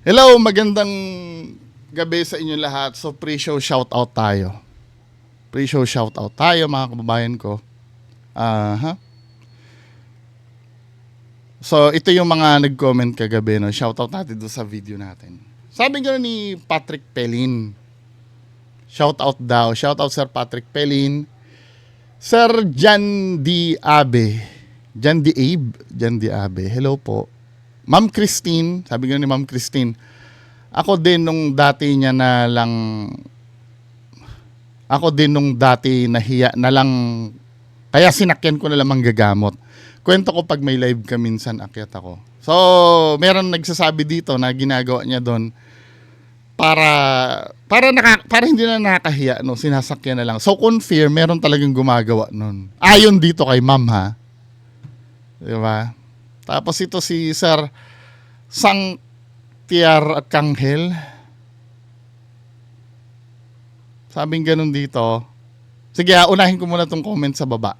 Hello, magandang gabi sa inyo lahat. So pre-show shoutout tayo. Pre-show shoutout tayo mga kababayan ko. Aha. So ito yung mga nag-comment kagabi, no. Shoutout natin doon sa video natin. Sabi nga ni Patrick Pelin. Shoutout daw. Shoutout Sir Patrick Pelin. Sir Jan D. Abe. Jan D. Abe. Jan D. Abe. Hello po. Ma'am Christine. Sabi nga ni Ma'am Christine. Ako din nung dati nahiya na lang, kaya sinakyan ko na lang manggagamot. Kwento ko pag may live ka minsan akyat ako. So, meron nagsasabi dito na ginagawa niya doon para hindi na nakakahiya, no, sinasakyan na lang. So, confirm, meron talagang gumagawa noon. Ayon dito kay Ma'am, ha. 'Di ba? Tapos ito si Sir Sang Tiar Kanghel. Sabing ganun dito. Sige, unahin ko muna tong comment sa baba.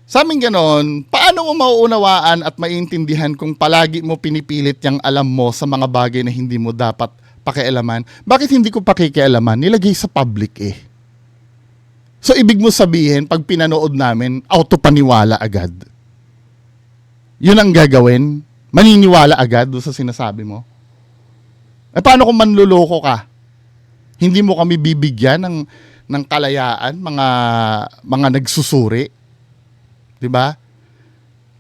Sabing ganun, paano mo mauunawaan at maintindihan kung palagi mo pinipilit yung alam mo sa mga bagay na hindi mo dapat pakialaman? Bakit hindi ko pakikialaman? Nilagay sa public eh. So, ibig mo sabihin, pag pinanood namin, auto-paniwala agad. Yun ang gagawin? Maniniwala agad doon sa sinasabi mo? Eh, paano kung manluloko ka? Hindi mo kami bibigyan ng kalayaan, mga nagsusuri? 'Di ba?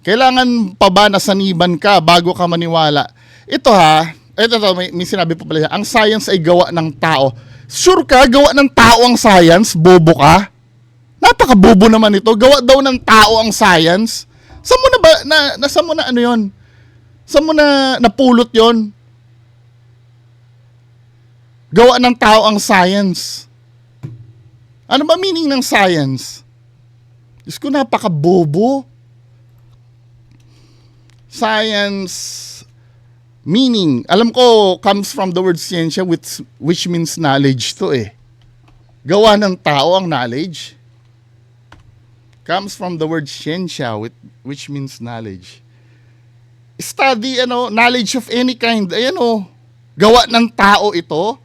Kailangan pa ba nasaniban ka bago ka maniwala? Ito may sinabi pa pala. Ang science ay gawa ng tao. Sure ka, gawa ng tao ang science? Bobo ka? Napaka-bobo naman ito. Gawa daw ng tao ang science? Saan mo na ba, saan mo na ano yun? Saan mo na napulot yon? Gawa ng tao ang science. Ano ba meaning ng science? Diyos ko, napaka-bobo. Science meaning, alam ko, comes from the word science, which means knowledge to eh. Gawa ng tao ang knowledge. Comes from the word scientia, which means knowledge. Study, knowledge of any kind, gawa ng tao ito.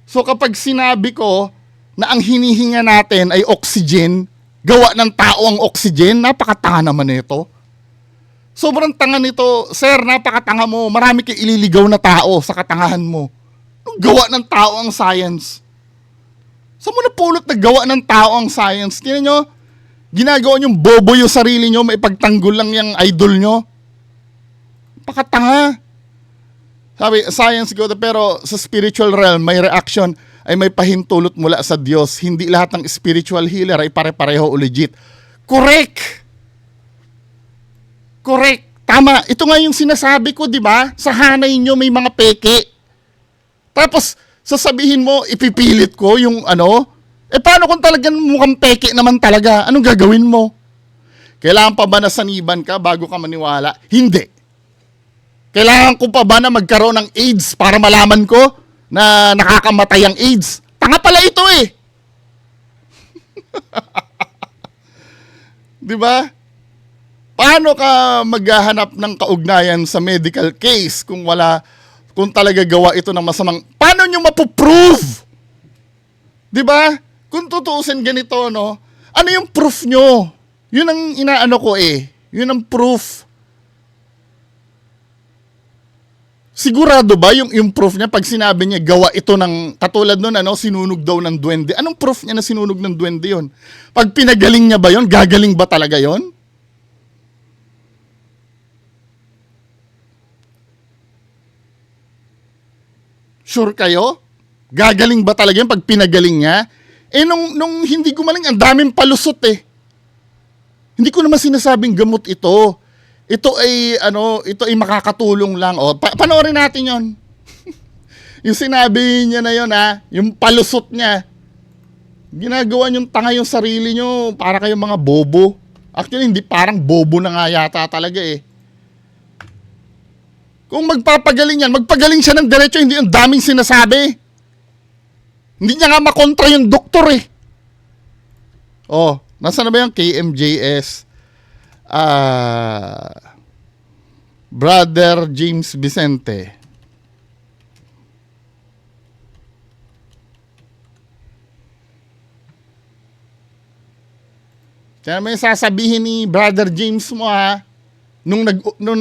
So kapag sinabi ko na ang hinihinga natin ay oxygen, gawa ng tao ang oxygen, napakatanga naman nito. Sobrang tanga nito, sir, napakatanga mo. Marami kang ililigaw na tao sa katangahan mo. Gawa ng tao ang science. Saan mo napulot na gawa ng tao ang science? Tingnan nyo, ginagawa nyong bobo yung sarili nyo, may pagtanggol lang yung idol nyo. Pakatanga. Sabi, science go, pero sa spiritual realm, may reaction ay may pahintulot mula sa Diyos. Hindi lahat ng spiritual healer ay pare-pareho o legit. Correct! Correct. Tama. Ito nga yung sinasabi ko, di ba? Sa hanay nyo may mga peke. Tapos, sasabihin mo, ipipilit ko yung paano kung talagang mukhang peke naman talaga? Anong gagawin mo? Kailangan pa ba nasaniban ka bago ka maniwala? Hindi. Kailangan ko pa ba na magkaroon ng AIDS para malaman ko na nakakamatay ang AIDS? Tanga pala ito eh. Di ba? Paano ka maghahanap ng kaugnayan sa medical case kung talaga gawa ito ng masamang? Paano nyo mapuprove? Di ba? Kung tutuusin ganito, no? Ano yung proof nyo? Yun ang inaano ko eh. Yun ang proof. Sigurado ba yung proof niya pag sinabi niya gawa ito ng, katulad nun, sinunog daw ng duwende? Anong proof niya na sinunog ng duwende yun? Pag pinagaling niya ba yun? Gagaling ba talaga yun? Sure kayo? Gagaling ba talaga yun pag pinagaling niya? Eh nung hindi gumaling, ang daming palusot eh. Hindi ko naman sinasabing gamot ito. Ito ay makakatulong lang. Panoorin natin yon. Yung sinabi niya na yon, yung palusot niya. Ginagawa niyong tanga yung sarili niyo para kayong mga bobo. Actually, hindi, parang bobo na nga yata talaga eh. Kung magpapagaling yan, magpagaling siya ng diretso, hindi yung daming sinasabi. Hindi niya nga makontra yung doktor eh. Nasaan na ba yung KMJS? Brother James Vicente. Kaya may sasabihin ni Brother James mo ha, nung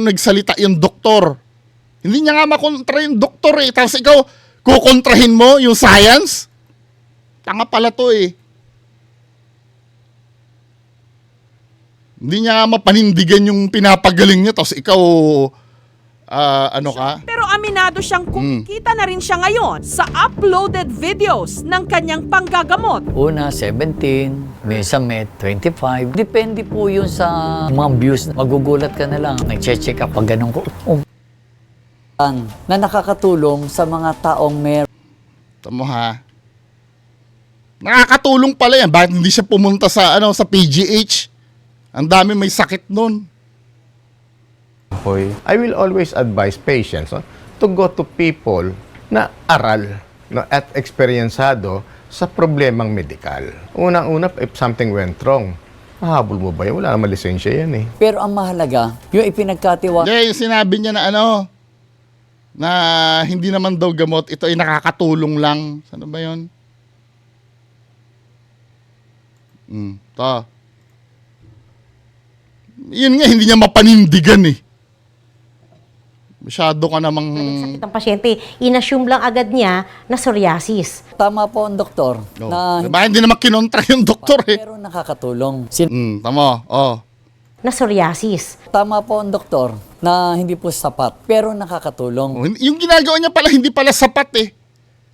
nagsalita yung doktor. Hindi niya nga makontra yung doktor eh. Tapos ikaw, kukontrahin mo yung science? Tanga pala to eh. Hindi niya nga mapanindigan yung pinapagaling niya. Tapos ikaw, ano ka? Pero aminado siyang kumikita na rin siya ngayon sa uploaded videos ng kanyang panggagamot. Una, 17, minsan may 25. Depende po yun sa mga views. Magugulat ka na lang. Nag-check up pag ganun ko. Na nakakatulong sa mga taong meron. Tamo ha. Nakakatulong pala yan. Bakit hindi siya pumunta sa, sa PGH? Ang dami may sakit nun. I will always advise patients to go to people na aral at eksperyensado sa problemang medikal. Unang-una, if something went wrong, mahabol mo ba yan? Wala naman lisensya yan eh. Pero ang mahalaga, yung ipinagkatiwa. Hindi, yung sinabi niya na na hindi naman daw gamot, ito ay nakakatulong lang. Saan ba yun? Yun nga, hindi niya mapanindigan eh. Masyado ka namang... Sakit ng pasyente, inassume lang agad niya na psoriasis. Tama po ang doktor. Na Diba, hindi naman kinontra yung doktor eh. pero nakakatulong. Tama, Na psoriasis. Tama po ang doktor na hindi po sapat, pero nakakatulong. Yung ginagawa niya pala, hindi pala sapat eh.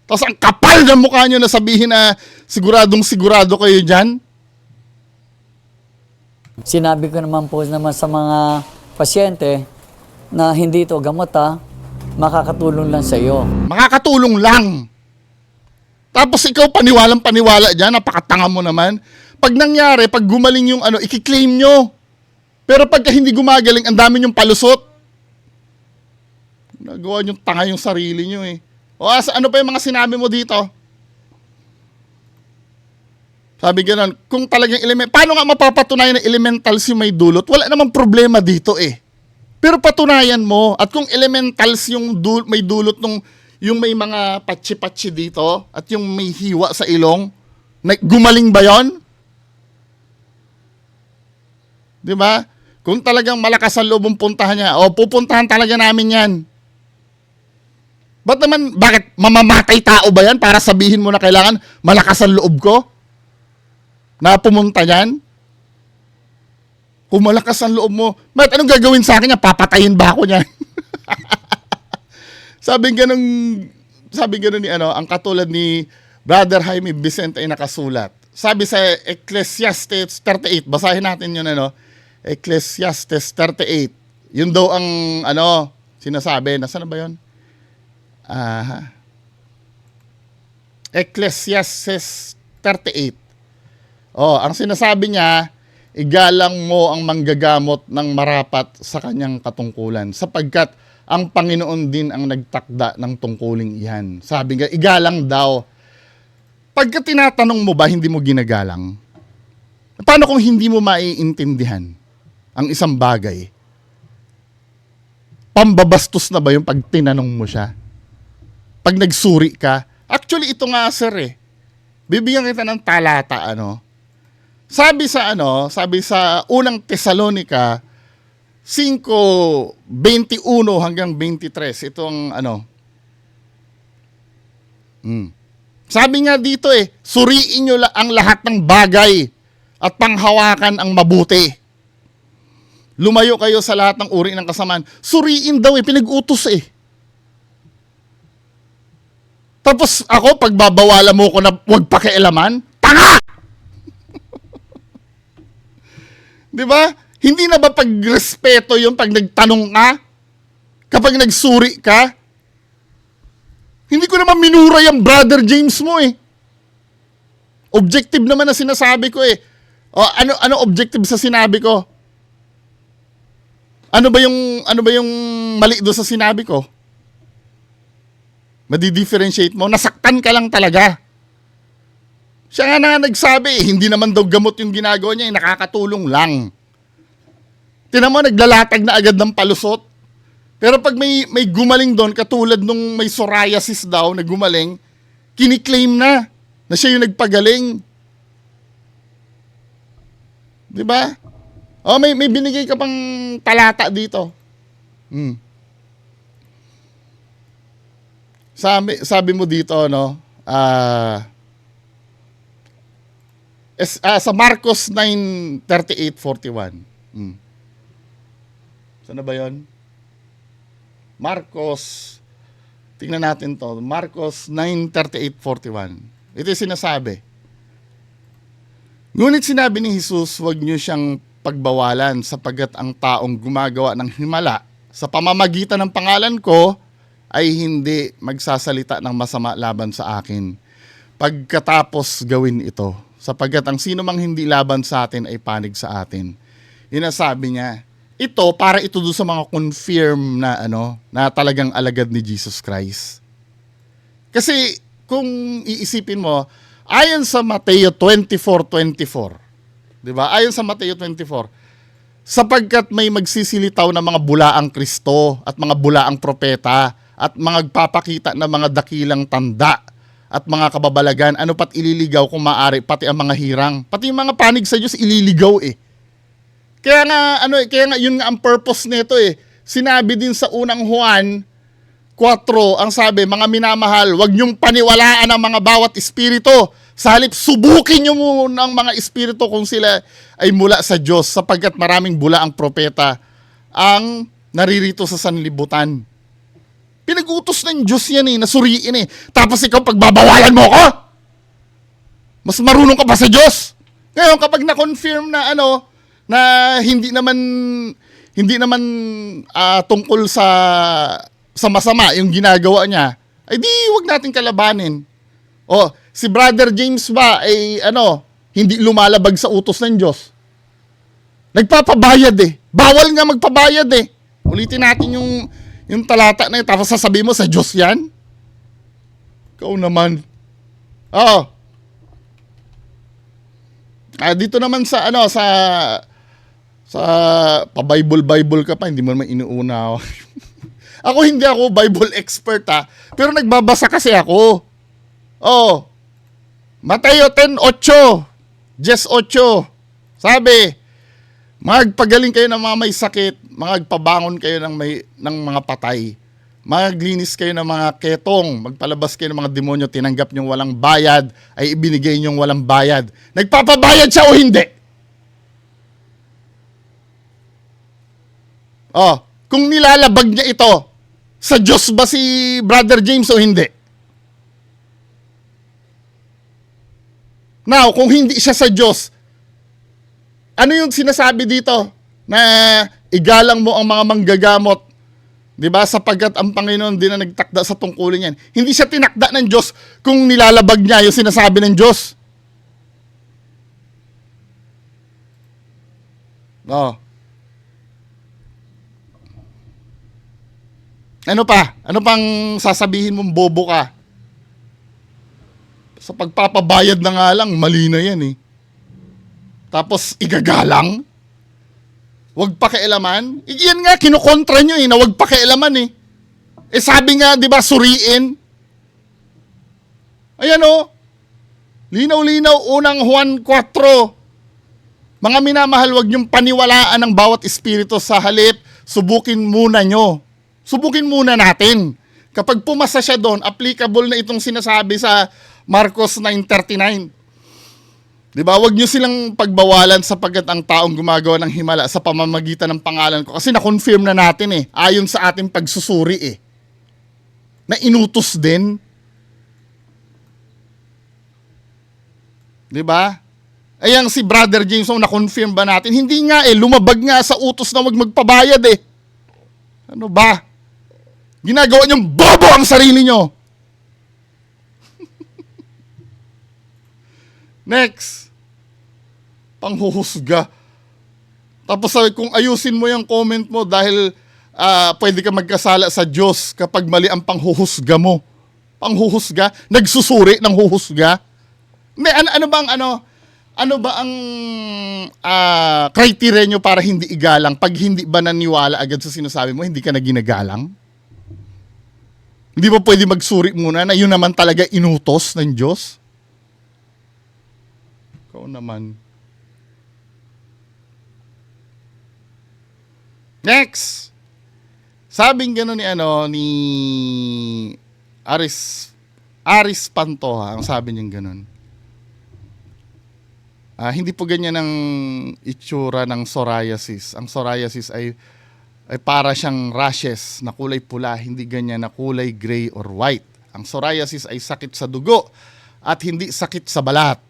Tapos ang kapal ng mukha niyo na sabihin na siguradong sigurado kayo dyan. Sinabi ko naman po sa mga pasyente na hindi ito gamot makakatulong lang sa iyo. Makakatulong lang. Tapos ikaw paniwalang-paniwala dyan, napakatanga mo naman. Pag nangyari, pag gumaling yung ikiklaim nyo. Pero pagka hindi gumagaling, ang dami nyong palusot. Nagawa nyong tanga yung sarili nyo eh. O ano pa yung mga sinabi mo dito? Sabi gano'n, kung talagang paano nga mapapatunayan na elementals yung may dulot? Wala namang problema dito eh. Pero patunayan mo, at kung elementals yung may dulot yung may mga patsi-patsi dito, at yung may hiwa sa ilong, gumaling ba yon? Di ba? Kung talagang malakas ang loob ang puntahan niya, pupuntahan talaga namin yan. Bakit mamamatay tao ba yan para sabihin mo na kailangan malakas ang loob ko? Na pumunta yan? Kung malakas ang loob mo, anong gagawin sa akin niya? Papatayin ba ako niyan? Sabi ganun ni ang katulad ni Brother Jaime Vicente ay nakasulat. Sabi sa Ecclesiastes 38, basahin natin yun Ecclesiastes 38. Yun daw ang sinasabi. Nasaan na ba yun? Ecclesiastes 38. Ang sinasabi niya, igalang mo ang manggagamot ng marapat sa kanyang katungkulan sapagkat ang Panginoon din ang nagtakda ng tungkuling iyan. Sabi nga, igalang daw. Pagka tinatanong mo ba, hindi mo ginagalang? Paano kung hindi mo maiintindihan ang isang bagay? Pambabastos na ba yung pag tinanong mo siya? Pag nagsuri ka? Actually, ito nga sir bibigyan kita ng talata Sabi sa unang Tesalonica 5:21 hanggang 23. Ito ang Sabi nga dito suriin nyo ang lahat ng bagay at panghawakan ang mabuti. Lumayo kayo sa lahat ng uri ng kasamaan. Suriin daw pinag-utos Tapos ako, pagbabawalan mo ko na huwag pakialaman, tanga! Di ba? Hindi na ba pagrespeto yung pag nagtanong ka? Kapag nagsuri ka? Hindi ko naman minura yung Brother James mo Objective naman na sinasabi ko ano objective sa sinabi ko? Ano ba yung mali doon sa sinabi ko? Madi-differentiate mo, nasaktan ka lang talaga. Siya nga na nagsabi, hindi naman daw gamot yung ginagawa niya, nakakatulong lang. Tinan mo, naglalatag na agad ng palusot. Pero pag may gumaling doon, katulad nung may psoriasis daw na gumaling, kiniklaim na siya yung nagpagaling. Di ba? Oh, may binigay ka pang talata dito. Sabi mo dito, no? Sa Marcos 9:38-41. Saan na ba yun? Marcos, tingnan natin to. Marcos 9:38-41. Ito yung sinasabi. Ngunit sinabi ni Jesus, huwag niyo siyang pagbawalan sapagkat ang taong gumagawa ng himala sa pamamagitan ng pangalan ko ay hindi magsasalita ng masama laban sa akin. Pagkatapos gawin ito, sapagkat ang sino mang hindi laban sa atin ay panig sa atin. Yun ang sabi niya. Ito, para ito doon sa mga confirm na na talagang alagad ni Jesus Christ. Kasi kung iisipin mo, ayon sa Mateo 24:24, 'di ba? Ayon sa Mateo 24, sapagkat may magsisilitaw na mga bulaang Kristo at mga bulaang propeta at mga magpapakita na mga dakilang tanda at mga kababalagan, ano pat ililigaw kung maaari, pati ang mga hirang, pati yung mga panig sa Diyos ililigaw eh. Kaya nga yun nga ang purpose nito eh. Sinabi din sa unang Juan 4, ang sabi, mga minamahal, huwag niyong paniwalaan ang mga bawat espiritu. Sa halip, subukin niyo muna ang mga espiritu kung sila ay mula sa Diyos, sapagkat maraming bulaang propeta ang naririto sa sanlibutan. Pinag-utos ng Diyos yan eh, nasuriin eh. Tapos ikaw pagbabawalan mo ko? Mas marunong ka pa sa Diyos. Ngayon, kapag na-confirm na na hindi naman tungkol sa masama yung ginagawa niya, ay di wag natin kalabanin. O, si Brother James ba ay hindi lumalabag sa utos ng Diyos? Nagpapabayad eh. Bawal nga magpabayad eh. Ulitin natin yung talata na yun, tapos sasabihin mo sa Diyos yan? Ikaw naman. Oo. Dito naman sa pa-Bible ka pa, hindi mo naman inuuna. Ako hindi ako Bible expert pero nagbabasa kasi ako. Oh. Mateo 10:8. 10:8. Sabi, magpagaling kayo ng mga may sakit, magpabangon kayo ng mga patay. Maglinis kayo ng mga ketong, magpalabas kayo ng mga demonyo, tinanggap niyong walang bayad, ay ibinigay niyong walang bayad. Nagpapabayad siya o hindi? Oh, kung nilalabag niya ito, sa Diyos ba si Brother James o hindi? Now, kung hindi siya sa Diyos, ano yung sinasabi dito? Na igalang mo ang mga manggagamot, 'di ba? Sapagkat ang Panginoon din na nagtakda sa tungkulin yan. Hindi siya tinakda ng Diyos kung nilalabag niya yung sinasabi ng Diyos. Oh. Ano pa? Ano pang sasabihin mong bobo ka? Sa pagpapabayad na nga lang, mali na yan eh. Tapos igagalang? Huwag pakialaman? Yan nga, kinukontra nyo eh, na huwag pakialaman eh. Eh sabi nga, di ba, suriin? Ayan o. Linaw-linaw, unang Juan 4. Mga minamahal, huwag nyong paniwalaan ang bawat espiritu, sa halip, subukin muna nyo. Subukin muna natin. Kapag pumasa siya doon, applicable na itong sinasabi sa Marcos 9:39. Di ba? Huwag nyo silang pagbawalan sapagkat ang taong gumagawa ng himala sa pamamagitan ng pangalan ko. Kasi na-confirm na natin eh. Ayon sa ating pagsusuri eh. Na inutos din. Di ba? Ayan si Brother James, na-confirm ba natin? Hindi nga eh. Lumabag nga sa utos na huwag magpabayad eh. Ano ba? Ginagawa niyong bobo ang sarili niyo. Next. Panghuhusga. Tapos sabi, kung ayusin mo yung comment mo dahil pwede ka magkasala sa Diyos kapag mali ang panghuhusga mo. Panghuhusga? Nagsusuri ng huhusga? Hindi, ano bang Ano ba ang criteria nyo para hindi igalang? Pag hindi ba naniwala agad sa sinasabi mo, hindi ka na ginagalang? Hindi ba pwede magsuri muna na yun naman talaga inutos ng Diyos? Ikaw naman. Next! Sabing gano'n ni Aris Pantoja, ang sabi niyang gano'n. Hindi po ganyan ang itsura ng psoriasis. Ang psoriasis ay para siyang rashes na kulay pula, hindi ganyan na kulay gray or white. Ang psoriasis ay sakit sa dugo at hindi sakit sa balat.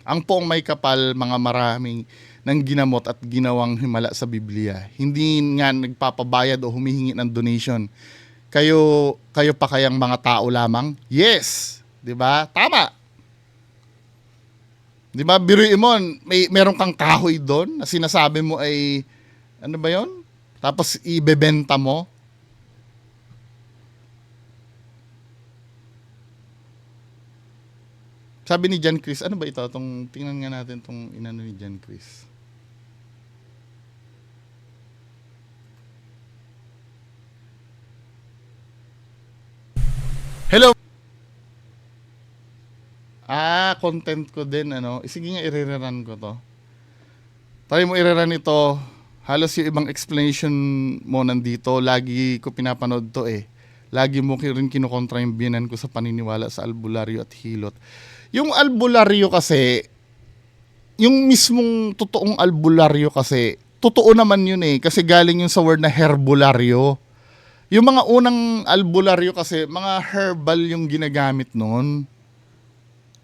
Ang poong may kapal, mga maraming ng ginamot at ginawang himala sa Biblia. Hindi nga nagpapabayad o humihingi ng donation. Kayo pa kayang mga tao lamang? Yes! 'Di ba? Tama! 'Di ba, biruin mo, meron kang kahoy doon na sinasabi mo ay, ano ba yon? Tapos ibebenta mo. Sabi ni John Chris, ano ba ito? Tingnan nga natin itong inano ni John Chris. Hello! Content ko din, Sige nga, i-rerun ko to. Try mo i-rerun ito. Halos yung ibang explanation mo nandito. Lagi ko pinapanood to Lagi mo rin kinukontra yung biyanan ko sa paniniwala sa albularyo at hilot. Yung albularyo kasi, yung mismong totoong albularyo kasi, totoo naman yun kasi galing yun sa word na herbularyo. Yung mga unang albularyo kasi, mga herbal yung ginagamit noon.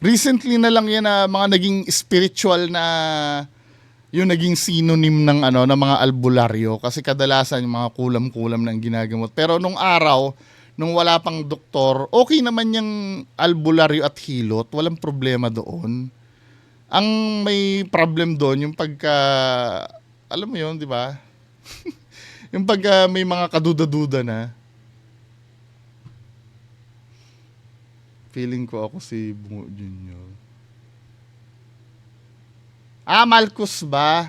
Recently na lang yan na mga naging spiritual na yung naging synonym ng ng mga albularyo kasi kadalasan yung mga kulam-kulam na ginagamot. Pero nung araw, nung wala pang doktor, okay naman yung albularyo at hilot, walang problema doon. Ang may problem doon yung pagka, alam mo yun, di ba? Yung pagka may mga kaduda-duda na. Feeling ko ako si Bungo Junior. Malcos ba?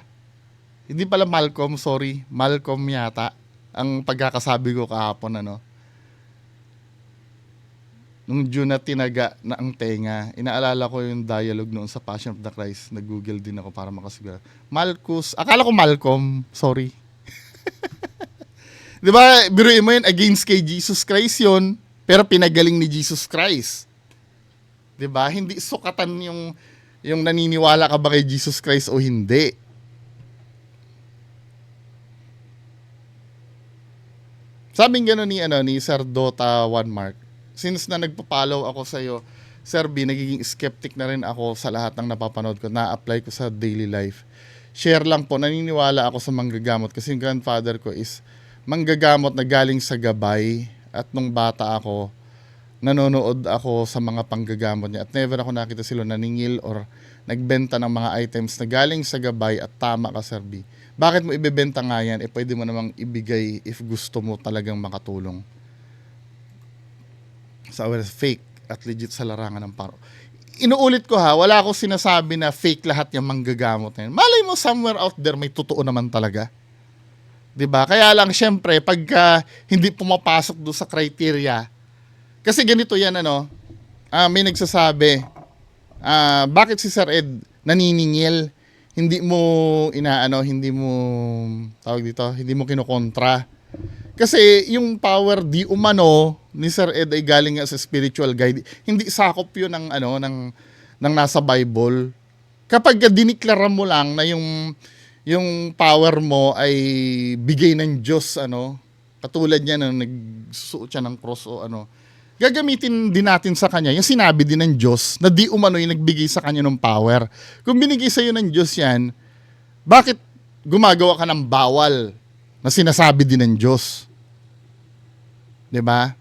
Hindi pala Malcolm, sorry. Malcolm yata. Ang pagkakasabi ko kahapon, Nung June na tinaga na ang tenga, inaalala ko yung dialogue noon sa Passion of the Christ. Nag-google din ako para makasigura. Malcos. Akala ko Malcolm. Sorry. Di ba, biruin mo yun, against kay Jesus Christ yun, pero pinagaling ni Jesus Christ. Di ba? Hindi sukatan yung naniniwala ka ba kay Jesus Christ o hindi. Sabing gano'n ni Sir Dota One Mark, since na nagpa-follow ako sa iyo, Sir B, nagiging skeptic na rin ako sa lahat ng napapanood ko, na-apply ko sa daily life. Share lang po, naniniwala ako sa manggagamot kasi yung grandfather ko is manggagamot na galing sa gabay at nung bata ako, nanonood ako sa mga panggagamot niya at never ako nakita sila naningil or nagbenta ng mga items na galing sa gabay at tama ka, Sir B. Bakit mo ibebenta nga yan? Pwede mo namang ibigay if gusto mo talagang makatulong. Sa fake at legit sa larangan ng paro. Inuulit ko wala akong sinasabi na fake lahat yung manggagamot na yan. Malay mo somewhere out there may totoo naman talaga. 'Di ba? Kaya lang syempre pagka hindi pumapasok do sa criteria. Kasi ganito yan may nagsasabi, bakit si Sir Ed naniningil? Hindi mo hindi mo hindi mo kinukontra. Kasi yung power di umano ni Sir Ed ay galing nga sa spiritual guide. Hindi sakop 'yun ng nasa Bible. Kapag diniklara mo lang na yung power mo ay bigay ng Diyos katulad niya na nagsusuot siya ng cross o gagamitin din natin sa kanya yung sinabi din ng Diyos na di umano yung nagbigay sa kanya ng power. Kung binigay sa iyo ng Diyos yan, bakit gumagawa ka ng bawal na sinasabi din ng Diyos? 'Di ba?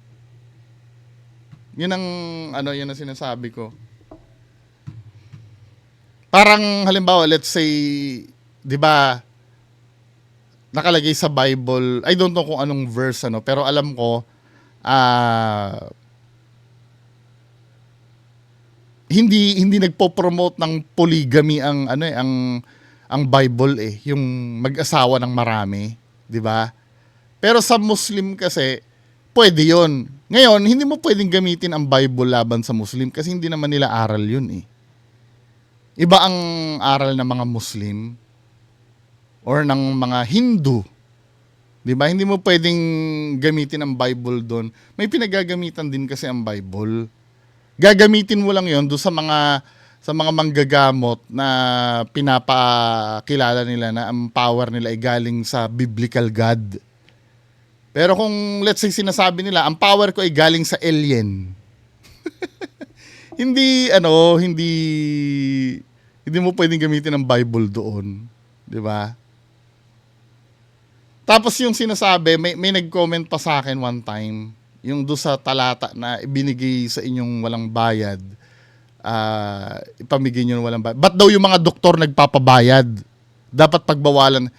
Yun ang yun ang sinasabi ko. Parang halimbawa, let's say, 'di ba, nakalagay sa Bible, I don't know kung anong verse pero alam ko hindi nagpo-promote ng polygamy ang ang Bible yung mag-asawa ng marami, 'di ba? Pero sa Muslim kasi pwede 'yon. Ngayon, hindi mo pwedeng gamitin ang Bible laban sa Muslim kasi hindi naman nila aral 'yun eh. Iba ang aral ng mga Muslim or ng mga Hindu. 'Di ba? Hindi mo pwedeng gamitin ang Bible doon. May pinagagamitan din kasi ang Bible. Gagamitin mo lang 'yon do sa mga manggagamot na pinapakilala nila na ang power nila ay galing sa biblical God. Pero kung let's say sinasabi nila, ang power ko ay galing sa alien. hindi mo pwedeng gamitin ang Bible doon, 'di ba? Tapos yung sinasabi, may nag-comment pa sa akin one time, yung do sa talata na ibinigay sa inyong walang bayad, ipamigay nyo ng walang bayad. Ba't daw yung mga doktor nagpapabayad? Dapat pagbawalan.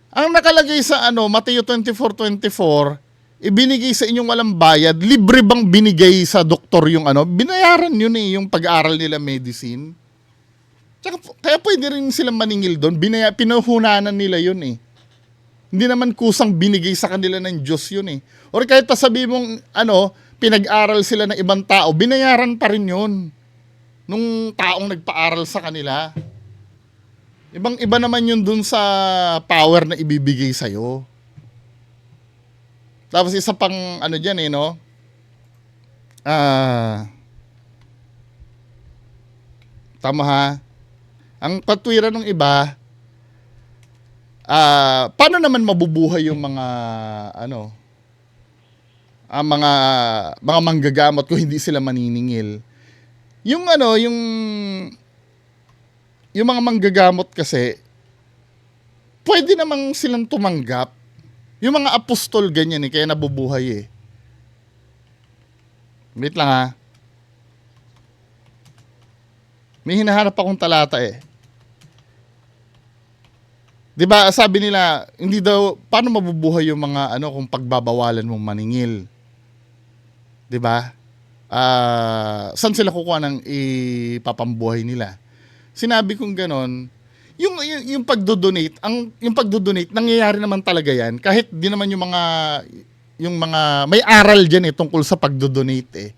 Ang nakalagay sa Mateo 24:24, ibinigay sa inyong walang bayad, libre bang binigay sa doktor yung binayaran yun yung pag-aaral nila medicine. Tsaka, kaya pwede rin silang maningil doon, pinuhunanan nila yun Hindi naman kusang binigay sa kanila ng Diyos yun Or kahit pa sabi mong pinag-aral sila ng ibang tao, binayaran pa rin yun nung taong nagpaaral sa kanila. Ibang-iba naman yun dun sa power na ibibigay sa'yo. Tapos isa pang dyan tama ha. Ang patwiran ng iba, paano naman mabubuhay yung mga mga manggagamot kung hindi sila maniningil? Yung mga manggagamot kasi pwede namang silang tumanggap. Yung mga apostol ganyan kaya nabubuhay Wait lang ha. May hinahanap akong talata 'Di ba, sabi nila, hindi daw paano mabubuhay yung mga kung pagbabawalan mong maningil. 'Di ba? Saan sila kukuha ng ipapambuhay nila? Sinabi kong ganon, yung pagdo-donate, yung pagdo-donate nangyayari naman talaga 'yan kahit di naman yung mga may aral diyan tungkol sa pagdo-donate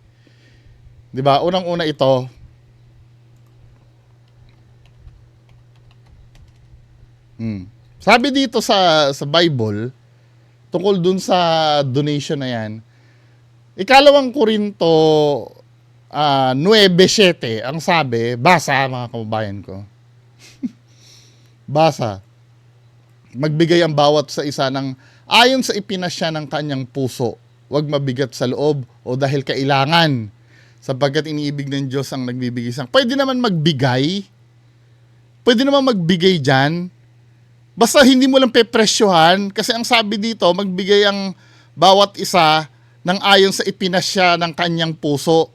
'Di ba? Unang-una ito, sabi dito sa Bible, tungkol dun sa donation na yan, 2 Korinto 9:7, ang sabi, basa mga kababayan ko. Basa. Magbigay ang bawat sa isa ng ayon sa ipinasya ng kanyang puso, huwag mabigat sa loob o dahil kailangan, sapagkat iniibig ng Diyos ang nagbibigay sang. Pwede naman magbigay dyan. Basta hindi mo lang pepresyohan kasi ang sabi dito, magbigay ang bawat isa ng ayon sa ipinasya ng kanyang puso.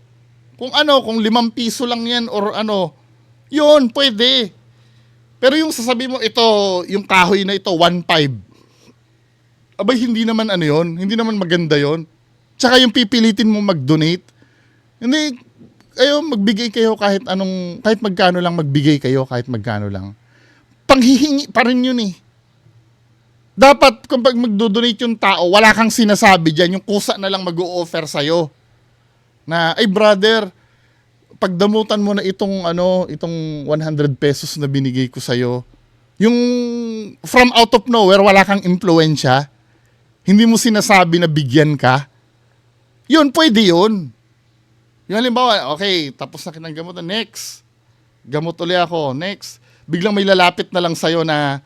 Kung kung 5 piso lang yan or yun, pwede. Pero yung sasabi mo ito, yung kahoy na ito, 1.5. Abay, hindi naman yun. Hindi naman maganda yun. Tsaka yung pipilitin mo mag-donate. Hindi, magbigay kayo kahit magkano lang magbigay kayo kahit magkano lang. Panghihingi pa rin yun Dapat kung pag magdo-donate yung tao, wala kang sinasabi dyan, yung kusa na lang mag-o-offer sa'yo. Na, ay brother, pagdamutan mo na itong 100 pesos na binigay ko sa'yo. Yung from out of nowhere, wala kang impluensya, hindi mo sinasabi na bigyan ka, yun, pwede yun. Yung halimbawa, okay, tapos na kitang gamot, next. Gamot ulit ako, next. Biglang may lalapit na lang sa'yo na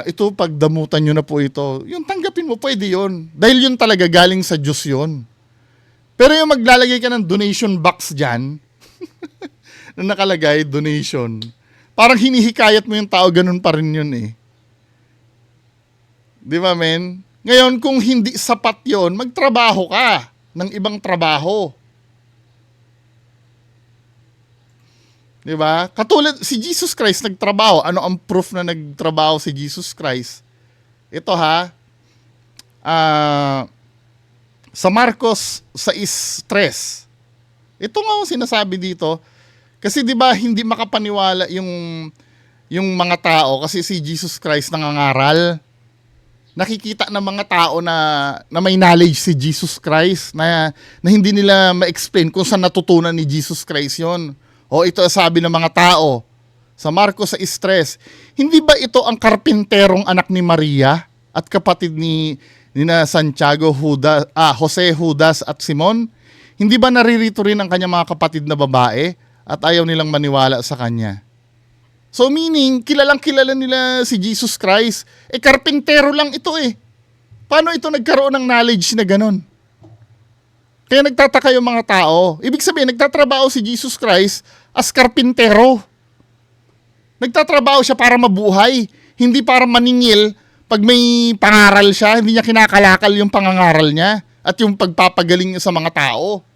ito, pagdamutan nyo na po ito. Yung tanggapin mo, pwede yun. Dahil yun talaga galing sa Diyos yun. Pero yung maglalagay ka ng donation box dyan, na nakalagay, donation, parang hinihikayat mo yung tao, ganun pa rin yun Di ba, men? Ngayon, kung hindi sapat yun, magtrabaho ka ng ibang trabaho. Di ba? Katulad, si Jesus Christ nagtrabaho. Ano ang proof na nagtrabaho si Jesus Christ? Ito sa Marcos 6:3. Ito nga ang sinasabi dito. Kasi 'di ba hindi makapaniwala yung mga tao kasi si Jesus Christ nangangaral. Nakikita ng mga tao na may knowledge si Jesus Christ na hindi nila ma-explain kung saan natutunan ni Jesus Christ yon. O ito sabi ng mga tao sa Marcos 6:3, hindi ba ito ang karpinterong anak ni Maria at kapatid ni na Santiago, Jose, Judas at Simon? Hindi ba naririto rin ang kanyang mga kapatid na babae at ayaw nilang maniwala sa kanya? So meaning, kilalang kilala nila si Jesus Christ. Karpintero lang ito eh. Paano ito nagkaroon ng knowledge na ganun? Kaya nagtataka yung mga tao. Ibig sabihin, nagtatrabaho si Jesus Christ as karpintero. Nagtatrabaho siya para mabuhay. Hindi para maningil. Pag may pangaral siya, hindi niya kinakalakal yung pangangaral niya at yung pagpapagaling niya sa mga tao.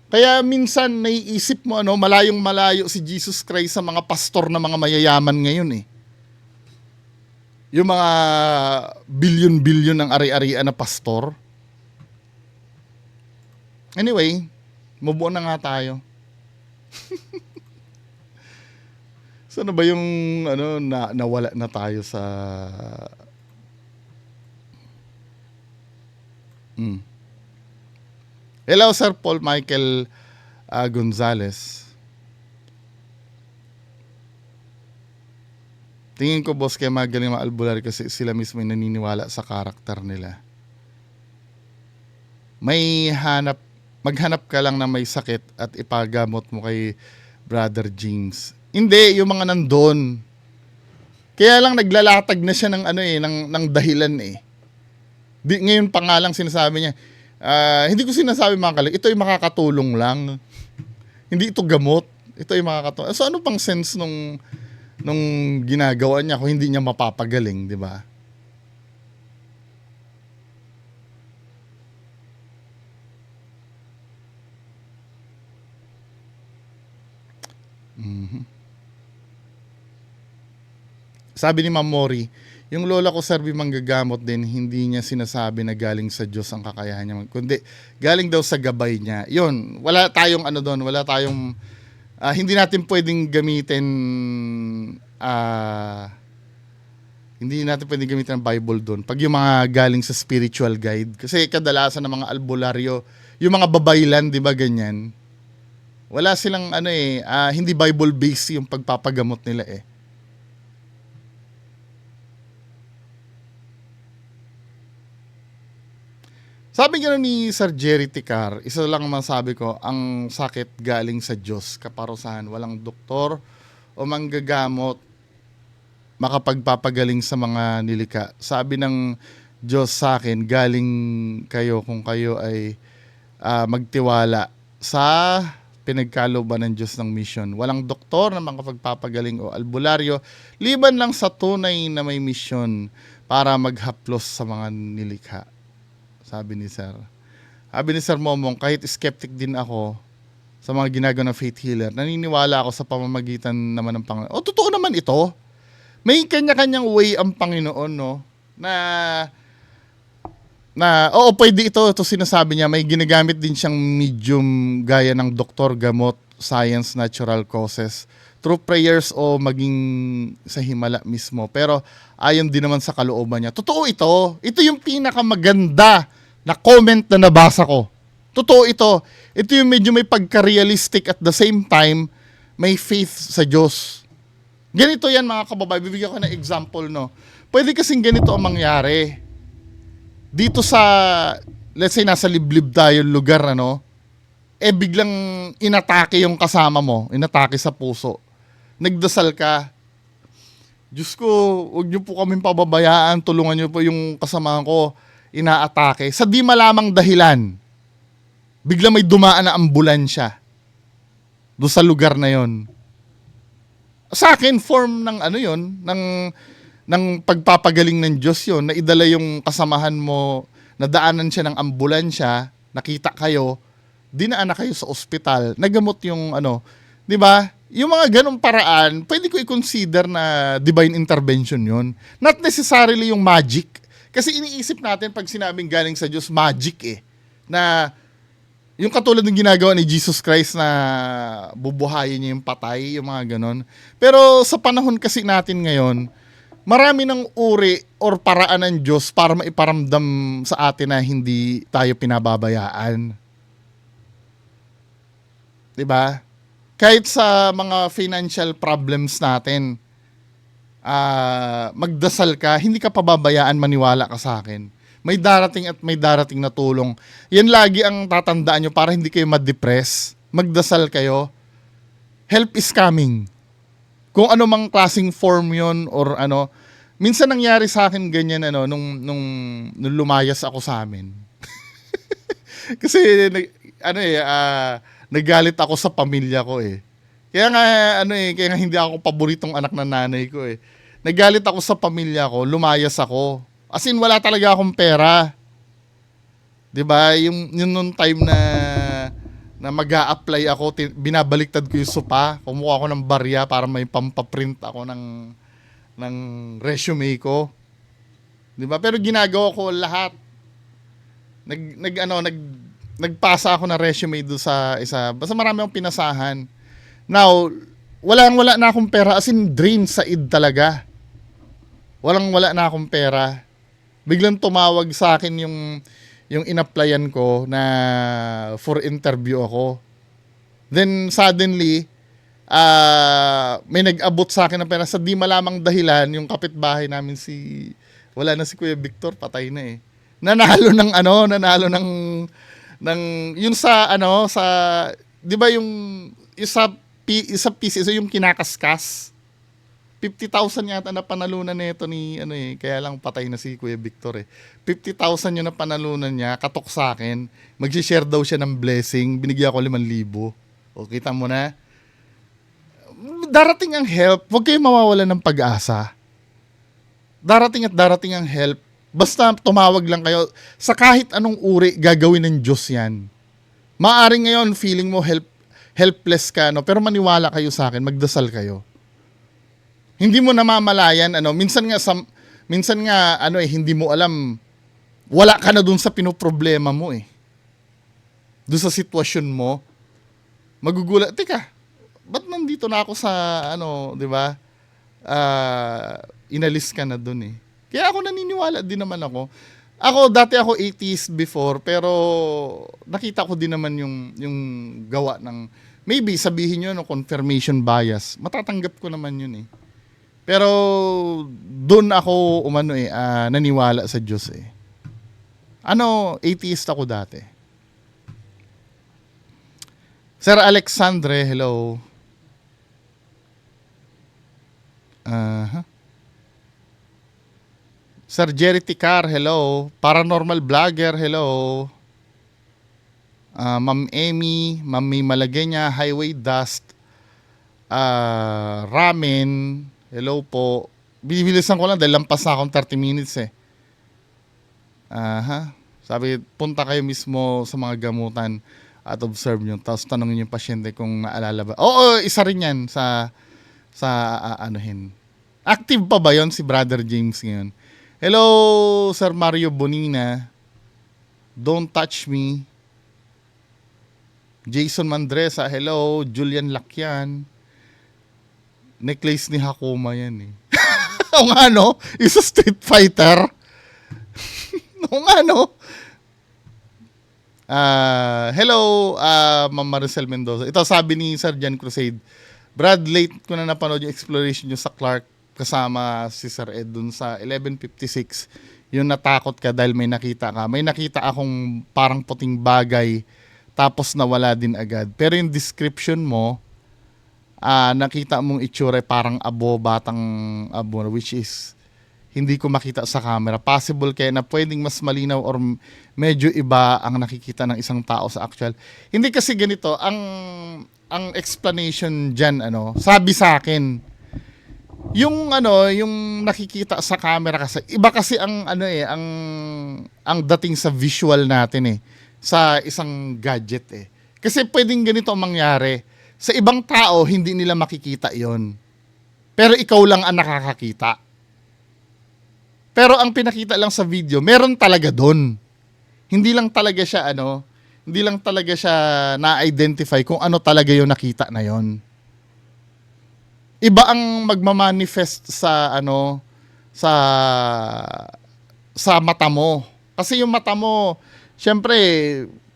Kaya minsan naiisip mo malayong malayo si Jesus Christ sa mga pastor na mga mayayaman ngayon eh. Yung mga bilyon-bilyon ng ari-arian na pastor. Anyway, move on na nga tayo. Sana ba yung nawala na tayo sa Hello, Sir Paul Michael Gonzales. Tingin ko, boss, kaya magaling mga albularyo kasi sila mismo yung naniniwala sa karakter nila. Maghanap ka lang na may sakit at ipagamot mo kay Brother James. Hindi, yung mga nandun. Kaya lang naglalatag na siya ng dahilan eh. Ngayon pa nga lang sinasabi niya, hindi ko sinasabi mga kalig, ito ay makakatulong lang. Hindi ito gamot. Ito ay makakatulong. So ano pang sense nung ginagawa niya kung hindi niya mapapagaling, di ba? Sabi ni Ma'am Mori, yung lola ko, sir, manggagamot din, hindi niya sinasabi na galing sa Diyos ang kakayahan niya. Kundi galing daw sa gabay niya. Yun, wala tayong doon, wala tayong, hindi natin pwedeng gamitin, hindi natin pwedeng gamitin ang Bible doon. Pag yung mga galing sa spiritual guide, kasi kadalasan ng mga albularyo, yung mga babaylan, di ba ganyan? Wala silang hindi Bible-based yung pagpapagamot nila eh. Sabi nga ni Sir Jerry Ticar, isa lang masabi ko, ang sakit galing sa Diyos, kaparusahan, walang doktor o manggagamot makapagpapagaling sa mga nilika. Sabi ng Diyos sa akin, galing kayo kung kayo ay magtiwala sa pinagkalooban ng Diyos ng mission. Walang doktor na makapagpapagaling o albularyo, liban lang sa tunay na may mission para maghaplos sa mga nilikha. Sabi ni Sir. Sabi ni Sir Momong, kahit skeptic din ako sa mga ginagawa ng faith healer, naniniwala ako sa pamamagitan naman ng Panginoon. O, totoo naman ito. May kanya-kanyang way ang Panginoon, no? Oo, pwede ito sinasabi niya, may ginagamit din siyang medium gaya ng doktor, gamot, science, natural causes, through prayers o maging sa himala mismo. Pero ayon din naman sa kalooban niya. Totoo ito. Ito yung pinakamaganda na comment na nabasa ko. Totoo ito. Ito yung medyo may pagka-realistic at the same time, may faith sa Diyos. Ganito yan mga kababayan. Bibigyan ko ng example, no? Pwede kasing ganito ang mangyari. Dito sa, let's say, nasa liblib tayo lugar, biglang inatake yung kasama mo. Inatake sa puso. Nagdasal ka. Diyos ko, huwag niyo po kaming pababayaan. Tulungan niyo po yung kasama ko. Inaatake. Sa di malamang dahilan, bigla may dumaan na ambulansya doon sa lugar na yon. Sa akin, form ng ng pagpapagaling ng Diyos yon, na idala yung kasamahan mo, nadaanan siya ng ambulansya, nakita kayo, dinaan na kayo sa ospital, nagamot yung di ba? Yung mga ganong paraan, pwede ko i-consider na divine intervention yon. Not necessarily yung magic. Kasi iniisip natin pag sinabing galing sa Diyos, magic eh. Na Yung katulad ng ginagawa ni Jesus Christ na bubuhayin niya yung patay, yung mga ganon. Pero sa panahon kasi natin ngayon, marami ng uri or paraan ng Diyos para maiparamdam sa atin na hindi tayo pinababayaan. 'Di ba? Kahit sa mga financial problems natin, magdasal ka, hindi ka pababayaan, maniwala ka sa akin. May darating at may darating na tulong. Yan lagi ang tatandaan nyo para hindi kayo ma-depress. Magdasal kayo. Help is coming. Kung ano mang klaseng form yon or ano. Minsan nangyari sa akin ganyan nung lumayas ako sa amin. Kasi nagalit ako sa pamilya ko eh. Kaya nga kaya nga hindi ako paboritong anak ng nanay ko eh. Nagalit ako sa pamilya ko, lumayas ako. As in, wala talaga akong pera. 'Di ba? Yung nung time na mag-a-apply ako, binabaliktad ko yung sopa, kumuha ako ng barya para may pampaprint ako ng resume ko. 'Di ba? Pero ginagawa ko lahat. Nagpasa ako ng resume doon sa isa. Basta marami akong pinasahan. Now, wala na akong pera, as in drain sa id talaga. Wala na akong pera. Biglang tumawag sa akin yung in-applyan ko na for interview ako. Then suddenly, may nag-abot sa akin ng pera sa di malamang dahilan. Yung kapitbahay namin wala na si Kuya Victor, patay na eh. Nanalo ng yun sa di ba yung isa piece, yung kinakaskas. 50,000 yata na panalunan nito ni kaya lang patay na si Kuya Victor eh. 50,000 yun na panalunan niya, katok sa akin. Magsi-share daw siya ng blessing, binigyan ko 5,000. O kita mo na. Darating ang help, huwag kayong mawawalan ng pag-asa. Darating at darating ang help. Basta tumawag lang kayo. Sa kahit anong uri, gagawin ng Diyos yan. Maaring ngayon, feeling mo helpless ka, pero maniwala kayo sa akin, magdasal kayo. Hindi mo namamalayan, minsan nga, hindi mo alam, wala ka na dun sa pinoproblema mo eh. Dun sa sitwasyon mo, magugulat, teka, ba't nandito na ako sa, di ba? Inalis ka na dun eh. Kaya ako naniniwala din naman ako. Dati ako atheist before, pero nakita ko din naman yung gawa ng, maybe sabihin nyo, confirmation bias. Matatanggap ko naman yun eh. Pero doon ako naniwala sa Diyos eh. Atheist ako dati. Sir Alexandre, hello. Sir Jerry Ticar, hello. Paranormal Vlogger, hello. Ma'am Amy, Ma'am May Malagenya, Highway Dust, Ramen, hello po. Bibilisan ko lang dahil lampas na akong 30 minutes eh. Sabi, punta kayo mismo sa mga gamutan at observe nyo. Tapos tanongin yung pasyente kung naalala ba. Oo, isa rin yan sa anuhin. Active pa ba yon si Brother James ngayon? Hello, Sir Mario Bonina. Don't touch me. Jason Mandresa, hello. Julian Lakyan. Necklace ni Hakuma yan eh. O nga no? Isa Street Fighter. O nga no? Hello, Ma'am Maricel Mendoza. Ito sabi ni Sir Jan Crusade. Brad, late ko na napanood yung exploration nyo sa Clark kasama si Sir Ed dun sa 1156. Yung natakot ka dahil may nakita ka. May nakita akong parang puting bagay tapos nawala din agad. Pero yung description mo, nakita mong itsura parang batang abo, which is hindi ko makita sa camera. Possible kaya na pwedeng mas malinaw or medyo iba ang nakikita ng isang tao sa actual. Hindi kasi ganito, ang explanation dyan, sabi sa akin, yung nakikita sa camera kasi, iba kasi ang dating sa visual natin eh, sa isang gadget eh. Kasi pwedeng ganito ang mangyari. Sa ibang tao, hindi nila makikita yon. Pero ikaw lang ang nakakakita. Pero ang pinakita lang sa video, meron talaga doon. Hindi lang talaga siya Hindi lang talaga siya na-identify kung ano talaga yung nakita na yon. Iba ang magmamanifest sa sa mata mo. Kasi yung mata mo, syempre,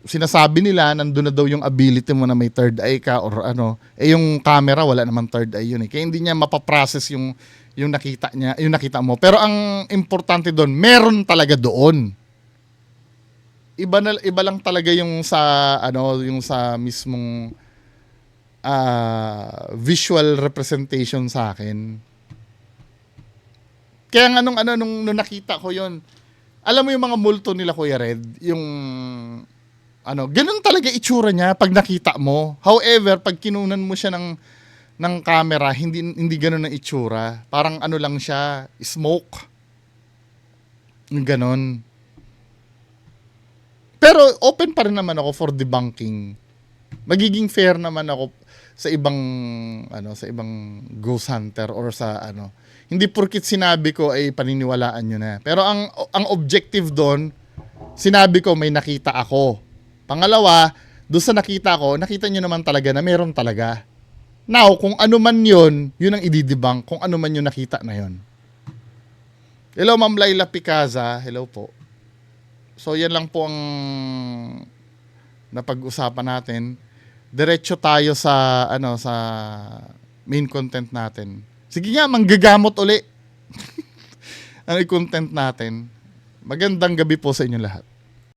sinasabi nila, nandun na daw yung ability mo na may third eye ka or ano. Yung camera, wala naman third eye yun eh. Kaya hindi niya mapaprocess yung nakita niya, yung nakita mo. Pero ang importante doon, meron talaga doon. Iba lang talaga yung sa yung sa mismong visual representation sa akin. Kaya nung nakita ko yon, alam mo yung mga multo nila, Kuya Red, yung ganun talaga itsura niya pag nakita mo. However, pag kinunan mo siya ng camera, hindi ganun ang itsura. Parang lang siya, smoke. Yung ganun. Pero open pa rin naman ako for debunking. Magiging fair naman ako sa ibang ghost hunter or sa Hindi porkit sinabi ko ay paniniwalaan nyo na. Pero ang objective doon, sinabi ko may nakita ako. Pangalawa, doon sa nakita ko, nakita nyo naman talaga na meron talaga. Now, kung ano man yun ang ididibang, kung ano man yung nakita na yun. Hello, Ma'am Laila Picaza. Hello po. So, yan lang po ang napag-usapan natin. Diretso tayo sa sa main content natin. Sige nga, manggagamot uli. Ang content natin. Magandang gabi po sa inyo lahat.